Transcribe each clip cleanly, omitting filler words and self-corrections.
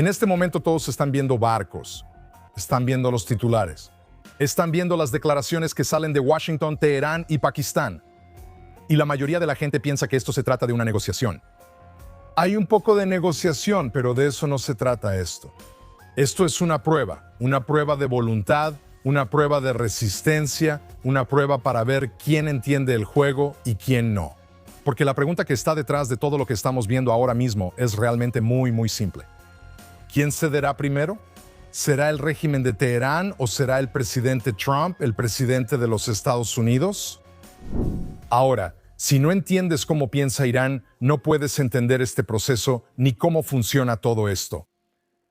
En este momento todos están viendo barcos, están viendo los titulares, están viendo las declaraciones que salen de Washington, Teherán y Pakistán. Y la mayoría de la gente piensa que esto se trata de una negociación. Hay un poco de negociación, pero de eso no se trata esto. Esto es una prueba de voluntad, una prueba de resistencia, una prueba para ver quién entiende el juego y quién no. Porque la pregunta que está detrás de todo lo que estamos viendo ahora mismo es realmente muy simple. ¿Quién cederá primero? ¿Será el régimen de Teherán o será el presidente Trump, el presidente de los Estados Unidos? Ahora, si no entiendes cómo piensa Irán, no puedes entender este proceso ni cómo funciona todo esto.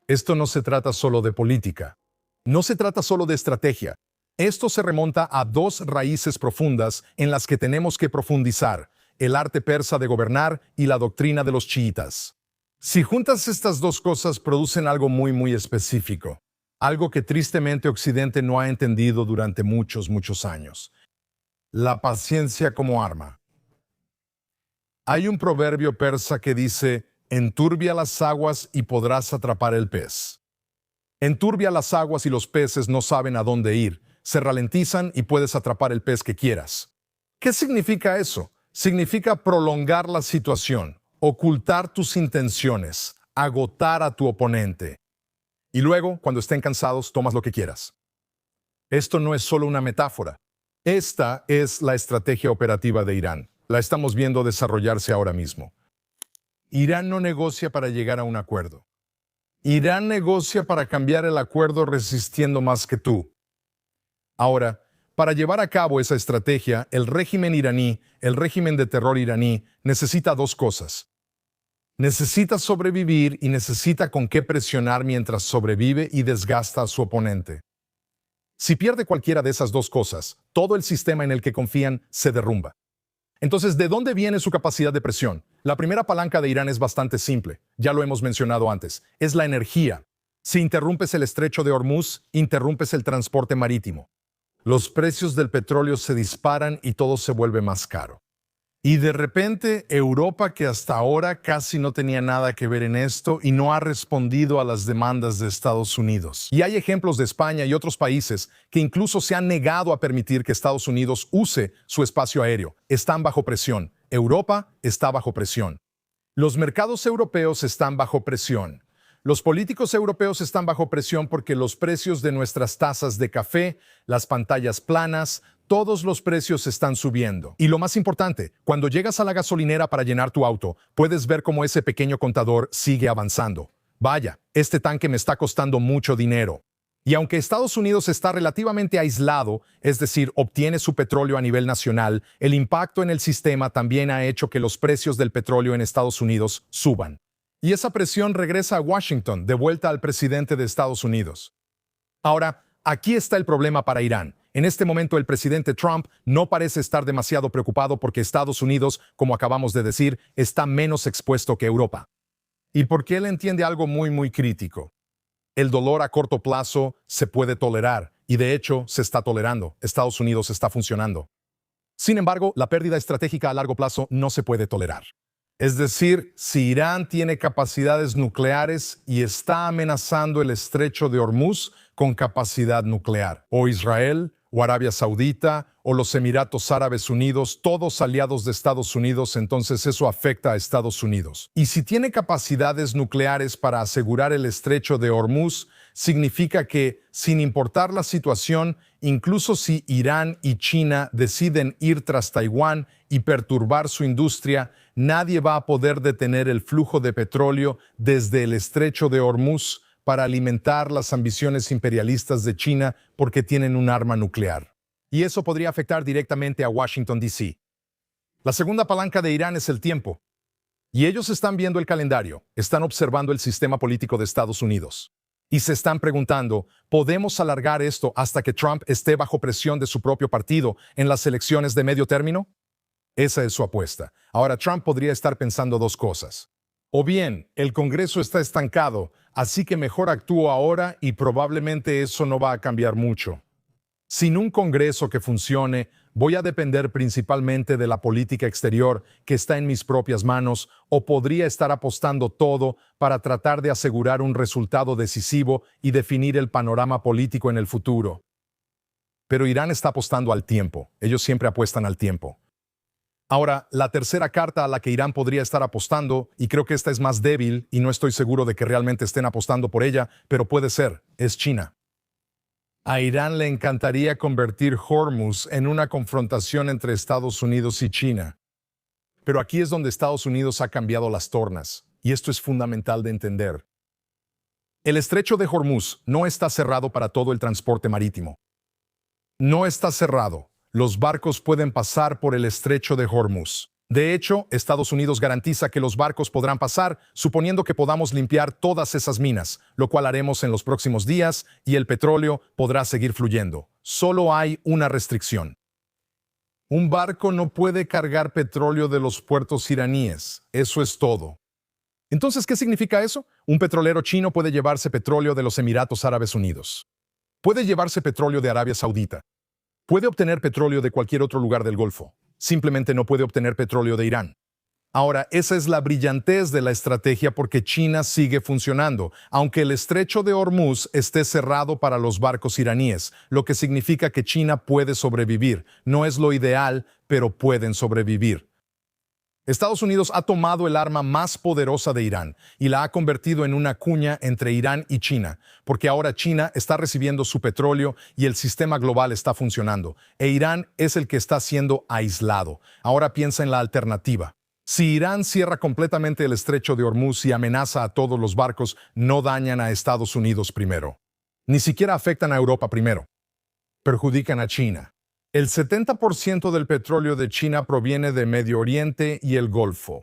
Esto no se trata solo de política. No se trata solo de estrategia. Esto se remonta a dos raíces profundas en las que tenemos que profundizar: el arte persa de gobernar y la doctrina de los chiitas. Si juntas estas dos cosas, producen algo muy específico, algo que tristemente Occidente no ha entendido durante muchos años. La paciencia como arma. Hay un proverbio persa que dice: enturbia las aguas y podrás atrapar el pez. Enturbia las aguas y los peces no saben a dónde ir, se ralentizan y puedes atrapar el pez que quieras. ¿Qué significa eso? Significa prolongar la situación, ocultar tus intenciones, agotar a tu oponente. Y luego, cuando estén cansados, tomas lo que quieras. Esto no es solo una metáfora. Esta es la estrategia operativa de Irán. La estamos viendo desarrollarse ahora mismo. Irán no negocia para llegar a un acuerdo. Irán negocia para cambiar el acuerdo resistiendo más que tú. Ahora, para llevar a cabo esa estrategia, el régimen iraní, el régimen de terror iraní, necesita dos cosas. Necesita sobrevivir y necesita con qué presionar mientras sobrevive y desgasta a su oponente. Si pierde cualquiera de esas dos cosas, todo el sistema en el que confían se derrumba. Entonces, ¿de dónde viene su capacidad de presión? La primera palanca de Irán es bastante simple, ya lo hemos mencionado antes, es la energía. Si interrumpes el estrecho de Hormuz, interrumpes el transporte marítimo. Los precios del petróleo se disparan y todo se vuelve más caro. Y de repente, Europa, que hasta ahora casi no tenía nada que ver en esto y no ha respondido a las demandas de Estados Unidos. Y hay ejemplos de España y otros países que incluso se han negado a permitir que Estados Unidos use su espacio aéreo. Están bajo presión. Europa está bajo presión. Los mercados europeos están bajo presión. Los políticos europeos están bajo presión porque los precios de nuestras tazas de café, las pantallas planas, todos los precios están subiendo. Y lo más importante, cuando llegas a la gasolinera para llenar tu auto, puedes ver cómo ese pequeño contador sigue avanzando. Vaya, este tanque me está costando mucho dinero. Y aunque Estados Unidos está relativamente aislado, es decir, obtiene su petróleo a nivel nacional, el impacto en el sistema también ha hecho que los precios del petróleo en Estados Unidos suban. Y esa presión regresa a Washington, de vuelta al presidente de Estados Unidos. Ahora, aquí está el problema para Irán. En este momento el presidente Trump no parece estar demasiado preocupado porque Estados Unidos, como acabamos de decir, está menos expuesto que Europa. Y porque él entiende algo muy crítico. El dolor a corto plazo se puede tolerar, y de hecho se está tolerando. Estados Unidos está funcionando. Sin embargo, la pérdida estratégica a largo plazo no se puede tolerar. Es decir, si Irán tiene capacidades nucleares y está amenazando el estrecho de Hormuz con capacidad nuclear, o Israel, o Arabia Saudita, o los Emiratos Árabes Unidos, todos aliados de Estados Unidos, entonces eso afecta a Estados Unidos. Y si tiene capacidades nucleares para asegurar el estrecho de Hormuz, significa que, sin importar la situación, incluso si Irán y China deciden ir tras Taiwán y perturbar su industria, nadie va a poder detener el flujo de petróleo desde el estrecho de Hormuz para alimentar las ambiciones imperialistas de China porque tienen un arma nuclear. Y eso podría afectar directamente a Washington, D.C. La segunda palanca de Irán es el tiempo. Y ellos están viendo el calendario, están observando el sistema político de Estados Unidos. Y se están preguntando, ¿podemos alargar esto hasta que Trump esté bajo presión de su propio partido en las elecciones de medio término? Esa es su apuesta. Ahora, Trump podría estar pensando dos cosas. O bien, el Congreso está estancado, así que mejor actúo ahora y probablemente eso no va a cambiar mucho. Sin un Congreso que funcione, voy a depender principalmente de la política exterior que está en mis propias manos, o podría estar apostando todo para tratar de asegurar un resultado decisivo y definir el panorama político en el futuro. Pero Irán está apostando al tiempo. Ellos siempre apuestan al tiempo. Ahora, la tercera carta a la que Irán podría estar apostando, y creo que esta es más débil y no estoy seguro de que realmente estén apostando por ella, pero puede ser, es China. A Irán le encantaría convertir Hormuz en una confrontación entre Estados Unidos y China. Pero aquí es donde Estados Unidos ha cambiado las tornas, y esto es fundamental de entender. El estrecho de Hormuz no está cerrado para todo el transporte marítimo. No está cerrado. Los barcos pueden pasar por el estrecho de Hormuz. De hecho, Estados Unidos garantiza que los barcos podrán pasar, suponiendo que podamos limpiar todas esas minas, lo cual haremos en los próximos días, y el petróleo podrá seguir fluyendo. Solo hay una restricción. Un barco no puede cargar petróleo de los puertos iraníes. Eso es todo. Entonces, ¿qué significa eso? Un petrolero chino puede llevarse petróleo de los Emiratos Árabes Unidos. Puede llevarse petróleo de Arabia Saudita. Puede obtener petróleo de cualquier otro lugar del Golfo. Simplemente no puede obtener petróleo de Irán. Ahora, esa es la brillantez de la estrategia porque China sigue funcionando, aunque el estrecho de Hormuz esté cerrado para los barcos iraníes, lo que significa que China puede sobrevivir. No es lo ideal, pero pueden sobrevivir. Estados Unidos ha tomado el arma más poderosa de Irán y la ha convertido en una cuña entre Irán y China, porque ahora China está recibiendo su petróleo y el sistema global está funcionando, e Irán es el que está siendo aislado. Ahora piensa en la alternativa. Si Irán cierra completamente el estrecho de Hormuz y amenaza a todos los barcos, no dañan a Estados Unidos primero. Ni siquiera afectan a Europa primero. Perjudican a China. El 70% del petróleo de China proviene de Medio Oriente y el Golfo.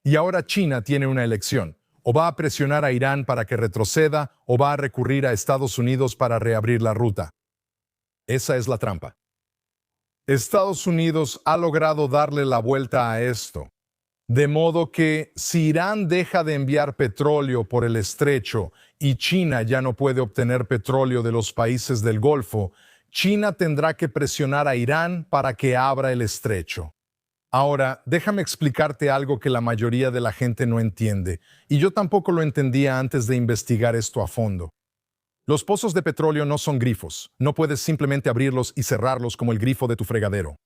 Y ahora China tiene una elección. O va a presionar a Irán para que retroceda, o va a recurrir a Estados Unidos para reabrir la ruta. Esa es la trampa. Estados Unidos ha logrado darle la vuelta a esto. De modo que si Irán deja de enviar petróleo por el estrecho y China ya no puede obtener petróleo de los países del Golfo, China tendrá que presionar a Irán para que abra el estrecho. Ahora, déjame explicarte algo que la mayoría de la gente no entiende, y yo tampoco lo entendía antes de investigar esto a fondo. Los pozos de petróleo no son grifos, no puedes simplemente abrirlos y cerrarlos como el grifo de tu fregadero.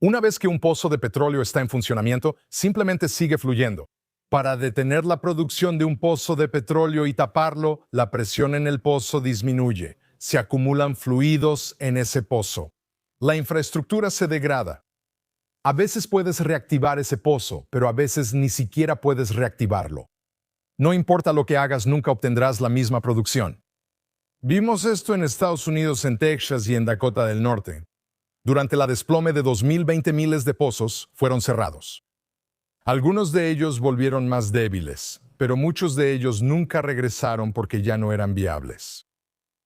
Una vez que un pozo de petróleo está en funcionamiento, simplemente sigue fluyendo. Para detener la producción de un pozo de petróleo y taparlo, la presión en el pozo disminuye. Se acumulan fluidos en ese pozo. La infraestructura se degrada. A veces puedes reactivar ese pozo, pero a veces ni siquiera puedes reactivarlo. No importa lo que hagas, nunca obtendrás la misma producción. Vimos esto en Estados Unidos, en Texas y en Dakota del Norte. Durante la desplome de 2020, miles de pozos fueron cerrados. Algunos de ellos volvieron más débiles, pero muchos de ellos nunca regresaron porque ya no eran viables.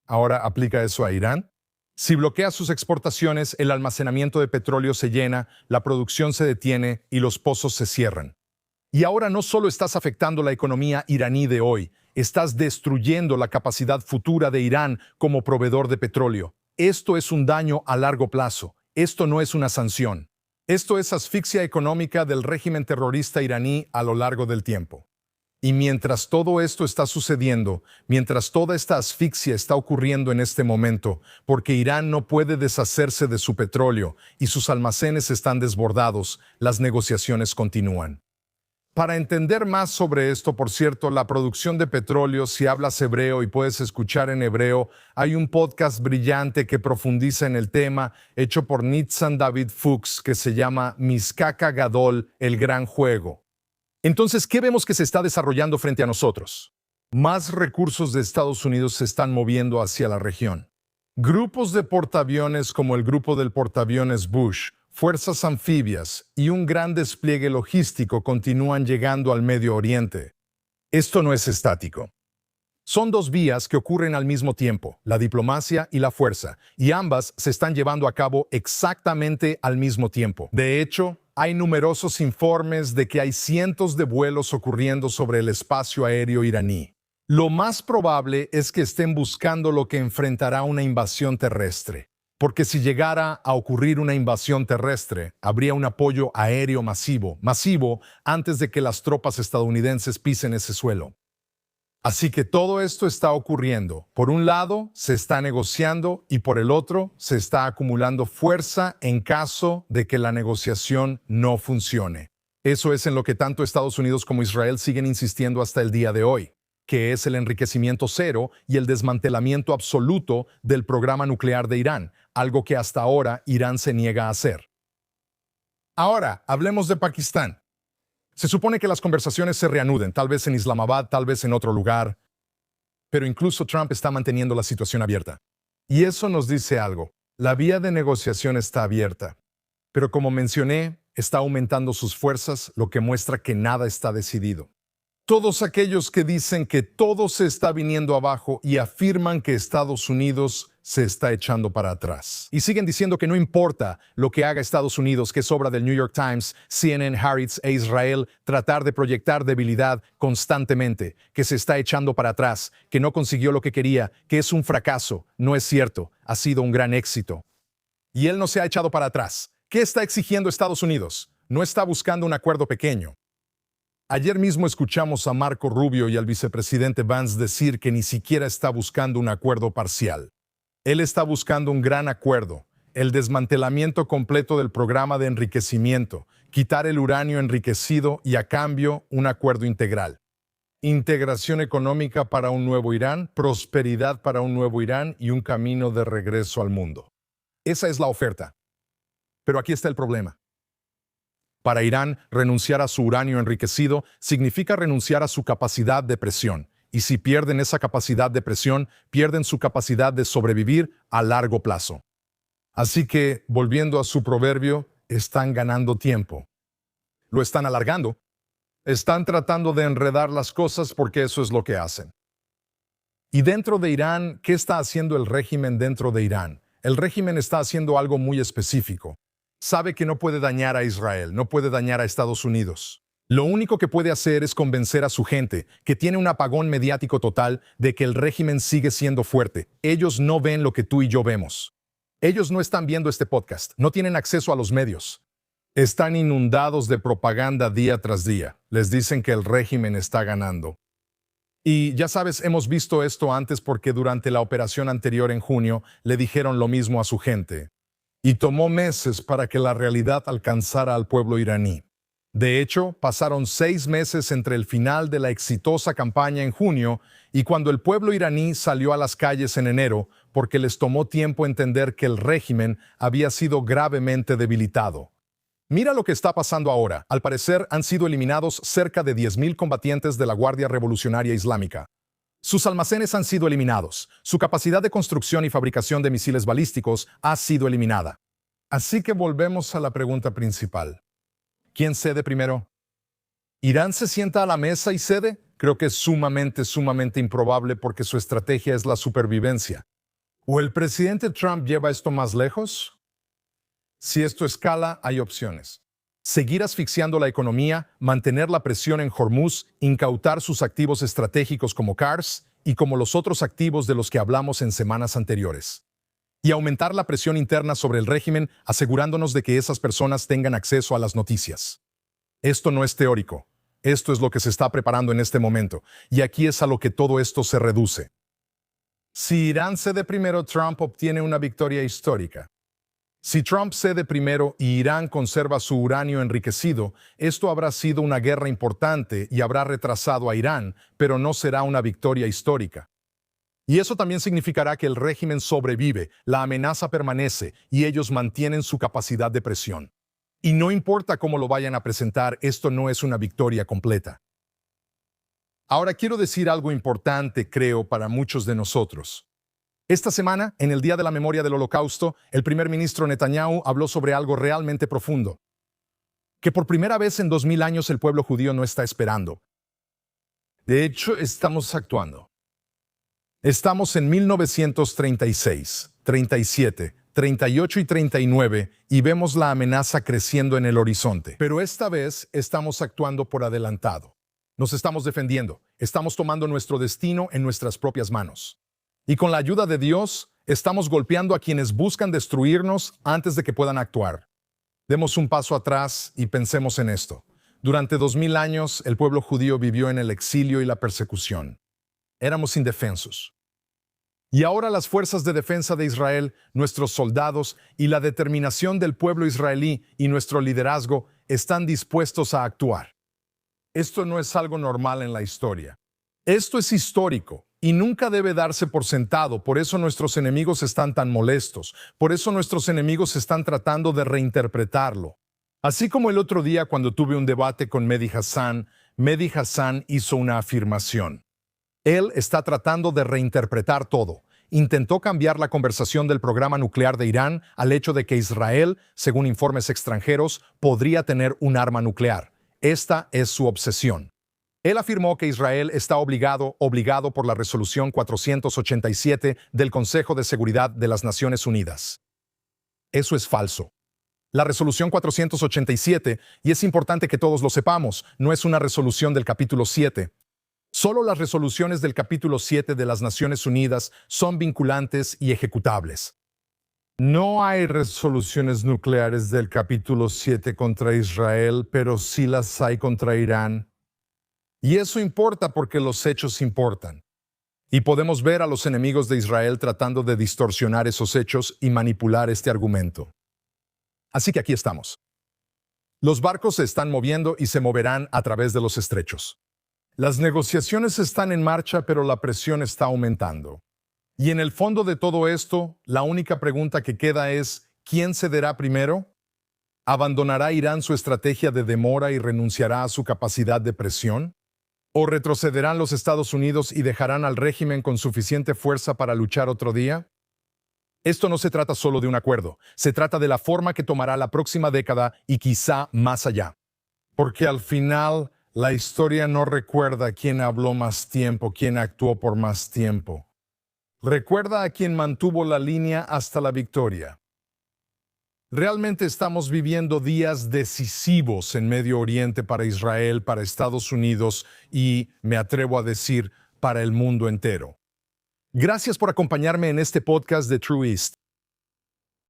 Ahora aplica eso a Irán. Si bloquea sus exportaciones, el almacenamiento de petróleo se llena, la producción se detiene y los pozos se cierran. Y ahora no solo estás afectando la economía iraní de hoy, estás destruyendo la capacidad futura de Irán como proveedor de petróleo. Esto es un daño a largo plazo. Esto no es una sanción. Esto es asfixia económica del régimen terrorista iraní a lo largo del tiempo. Y mientras todo esto está sucediendo, mientras toda esta asfixia está ocurriendo en este momento, porque Irán no puede deshacerse de su petróleo y sus almacenes están desbordados, las negociaciones continúan. Para entender más sobre esto, por cierto, la producción de petróleo, si hablas hebreo y puedes escuchar en hebreo, hay un podcast brillante que profundiza en el tema, hecho por Nitzan David Fuchs, que se llama Mizkak Gadol, el gran juego. Entonces, ¿qué vemos que se está desarrollando frente a nosotros? Más recursos de Estados Unidos se están moviendo hacia la región. Grupos de portaaviones como el grupo del portaaviones Bush, fuerzas anfibias y un gran despliegue logístico continúan llegando al Medio Oriente. Esto no es estático. Son dos vías que ocurren al mismo tiempo, la diplomacia y la fuerza, y ambas se están llevando a cabo exactamente al mismo tiempo. De hecho, hay numerosos informes de que hay cientos de vuelos ocurriendo sobre el espacio aéreo iraní. Lo más probable es que estén buscando lo que enfrentará una invasión terrestre. Porque si llegara a ocurrir una invasión terrestre, habría un apoyo aéreo masivo, antes de que las tropas estadounidenses pisen ese suelo. Así que todo esto está ocurriendo. Por un lado, se está negociando y por el otro, se está acumulando fuerza en caso de que la negociación no funcione. Eso es en lo que tanto Estados Unidos como Israel siguen insistiendo hasta el día de hoy, que es el enriquecimiento cero y el desmantelamiento absoluto del programa nuclear de Irán, algo que hasta ahora Irán se niega a hacer. Ahora, hablemos de Pakistán. Se supone que las conversaciones se reanuden, tal vez en Islamabad, tal vez en otro lugar, pero incluso Trump está manteniendo la situación abierta. Y eso nos dice algo. La vía de negociación está abierta, pero como mencioné, está aumentando sus fuerzas, lo que muestra que nada está decidido. Todos aquellos que dicen que todo se está viniendo abajo y afirman que Estados Unidos se está echando para atrás. Y siguen diciendo que no importa lo que haga Estados Unidos, que es obra del New York Times, CNN, Haaretz e Israel, tratar de proyectar debilidad constantemente, que se está echando para atrás, que no consiguió lo que quería, que es un fracaso. No es cierto, ha sido un gran éxito. Y él no se ha echado para atrás. ¿Qué está exigiendo Estados Unidos? No está buscando un acuerdo pequeño. Ayer mismo escuchamos a Marco Rubio y al vicepresidente Vance decir que ni siquiera está buscando un acuerdo parcial. Él está buscando un gran acuerdo, el desmantelamiento completo del programa de enriquecimiento, quitar el uranio enriquecido y a cambio un acuerdo integral. Integración económica para un nuevo Irán, prosperidad para un nuevo Irán y un camino de regreso al mundo. Esa es la oferta. Pero aquí está el problema. Para Irán, renunciar a su uranio enriquecido significa renunciar a su capacidad de presión. Y si pierden esa capacidad de presión, pierden su capacidad de sobrevivir a largo plazo. Así que, volviendo a su proverbio, están ganando tiempo. Lo están alargando. Están tratando de enredar las cosas porque eso es lo que hacen. Y dentro de Irán, ¿qué está haciendo el régimen dentro de Irán? El régimen está haciendo algo muy específico. Sabe que no puede dañar a Israel, no puede dañar a Estados Unidos. Lo único que puede hacer es convencer a su gente, que tiene un apagón mediático total, de que el régimen sigue siendo fuerte. Ellos no ven lo que tú y yo vemos. Ellos no están viendo este podcast, no tienen acceso a los medios. Están inundados de propaganda día tras día. Les dicen que el régimen está ganando. Y ya sabes, hemos visto esto antes porque durante la operación anterior en junio le dijeron lo mismo a su gente. Y tomó meses para que la realidad alcanzara al pueblo iraní. De hecho, pasaron 6 meses entre el final de la exitosa campaña en junio y cuando el pueblo iraní salió a las calles en enero, porque les tomó tiempo entender que el régimen había sido gravemente debilitado. Mira lo que está pasando ahora. Al parecer han sido eliminados cerca de 10.000 combatientes de la Guardia Revolucionaria Islámica. Sus almacenes han sido eliminados. Su capacidad de construcción y fabricación de misiles balísticos ha sido eliminada. Así que volvemos a la pregunta principal. ¿Quién cede primero? ¿Irán se sienta a la mesa y cede? Creo que es sumamente improbable porque su estrategia es la supervivencia. ¿O el presidente Trump lleva esto más lejos? Si esto escala, hay opciones. Seguir asfixiando la economía, mantener la presión en Hormuz, incautar sus activos estratégicos como Kars y como los otros activos de los que hablamos en semanas anteriores. Y aumentar la presión interna sobre el régimen, asegurándonos de que esas personas tengan acceso a las noticias. Esto no es teórico. Esto es lo que se está preparando en este momento. Y aquí es a lo que todo esto se reduce. Si Irán cede primero, Trump obtiene una victoria histórica. Si Trump cede primero y Irán conserva su uranio enriquecido, esto habrá sido una guerra importante y habrá retrasado a Irán, pero no será una victoria histórica. Y eso también significará que el régimen sobrevive, la amenaza permanece y ellos mantienen su capacidad de presión. Y no importa cómo lo vayan a presentar, esto no es una victoria completa. Ahora quiero decir algo importante, creo, para muchos de nosotros. Esta semana, en el Día de la Memoria del Holocausto, el primer ministro Netanyahu habló sobre algo realmente profundo. Que por primera vez en 2000 años el pueblo judío no está esperando. De hecho, estamos actuando. Estamos en 1936, 37, 38 y 39 y vemos la amenaza creciendo en el horizonte. Pero esta vez estamos actuando por adelantado. Nos estamos defendiendo. Estamos tomando nuestro destino en nuestras propias manos. Y con la ayuda de Dios, Estamos golpeando a quienes buscan destruirnos antes de que puedan actuar. Demos un paso atrás y pensemos en esto. Durante 2000 años, el pueblo judío vivió en el exilio y la persecución. Éramos indefensos. Y ahora las fuerzas de defensa de Israel, nuestros soldados y la determinación del pueblo israelí y nuestro liderazgo están dispuestos a actuar. Esto no es algo normal en la historia. Esto es histórico y nunca debe darse por sentado. Por eso nuestros enemigos están tan molestos. Por eso nuestros enemigos están tratando de reinterpretarlo. Así como el otro día cuando tuve un debate con Mehdi Hassan hizo una afirmación. Él está tratando de reinterpretar todo. Intentó cambiar la conversación del programa nuclear de Irán al hecho de que Israel, según informes extranjeros, podría tener un arma nuclear. Esta es su obsesión. Él afirmó que Israel está obligado por la Resolución 487 del Consejo de Seguridad de las Naciones Unidas. Eso es falso. La Resolución 487, y es importante que todos lo sepamos, no es una resolución del capítulo 7. Solo las resoluciones del capítulo 7 de las Naciones Unidas son vinculantes y ejecutables. No hay resoluciones nucleares del capítulo 7 contra Israel, pero sí las hay contra Irán. Y eso importa porque los hechos importan. Y podemos ver a los enemigos de Israel tratando de distorsionar esos hechos y manipular este argumento. Así que aquí estamos. Los barcos se están moviendo y se moverán a través de los estrechos. Las negociaciones están en marcha, pero la presión está aumentando. Y en el fondo de todo esto, la única pregunta que queda es, ¿quién cederá primero? ¿Abandonará Irán su estrategia de demora y renunciará a su capacidad de presión? ¿O retrocederán los Estados Unidos y dejarán al régimen con suficiente fuerza para luchar otro día? Esto no se trata solo de un acuerdo, se trata de la forma que tomará la próxima década y quizá más allá. Porque al final, la historia no recuerda quién habló más tiempo, quién actuó por más tiempo. Recuerda a quien mantuvo la línea hasta la victoria. Realmente estamos viviendo días decisivos en Medio Oriente para Israel, para Estados Unidos y, me atrevo a decir, para el mundo entero. Gracias por acompañarme en este podcast de True East.